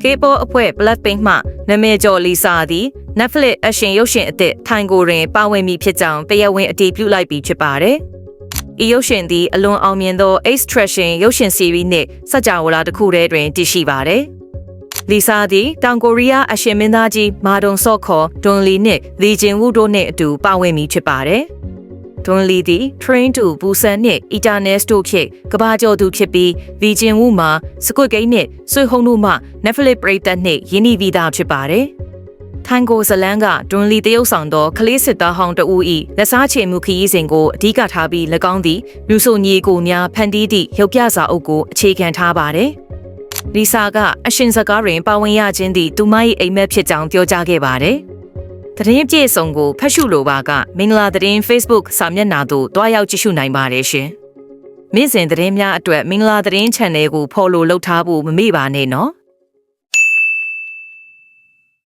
K-pop အဖွဲ့ Blackpink မှနာမည်ကျော်လီဆာသည် Netflix အရှင်ရုပ်ရှင်အသစ်ထိုင်ကိုတွင်ပါဝင်မည်ဖြစ်ကြောင်းတရားဝင်အတည်ပြုလိုက်ပြီးဖြစ်ပါတယ်။ဤရုပ်ရှင်သည်အလွန်အောင်မြင်သော Extraction ရုပ်ရှင်စီရီနှင့်စကြဝဠာတစ်ခုတည်းတွင်တည်ရှိပါတယ်။လီဆာသည်တောင်ကိုရီးယားအရှင်မင်းသားကြီးမာဒွန်ဆော့ခေါ်ဒွန်လီနှင့်လီဂျင်ဝူတို့နှင့်အတူပါဝင်မည်ဖြစ်ပါတယ်။ဒွန်လီသည် Train to Busan နှင့် Eternals တို့ဖြင့်ကမ္ဘာကျော်သူဖြစ်ပြီးလီဂျင်ဝူမှာ Squid Game နှင့်ဆွေဟုံတို့မှ Netflix ပရိသတ်နှင့်ယင်းနှီးပြီးသားဖြစ်ပါတယ်။ထိုင်ကိုဇလန်းကဒွန်လီတရုတ်ဆောင်သောကလေးစစ်သားဟောင်းတဦး၏လက်စားချေမှုခရီးစဉ်ကိုအဓိကထားပြီး၎င်းသည်လူဆိုညီကိုများဖန်တီးသည့်ရုပ်ပြစာအုပ်ကိုအခြေခံထားပါတယ်။လီဆာကအရှင်စကားတွင်ပါဝင်ရခြင်းသည်သူမ၏အိမ်မက်ဖြစ်ကြောင်းပြောကြားခဲ့ပါတယ်။သတင်းပြည့်စုံကိုဖတ်ရှုလိုပါကမင်္ဂလာသတင်း Facebook စာမျက်နှာသို့တွားရောက်ကြည့်ရှုနိုင်ပါတယ်ရှင်။မြင့်စင်သတင်းများအတွက်မင်္ဂလာသတင်း channel ကို follow လုပ်ထားဖို့မမေ့ပါနဲ့နော်။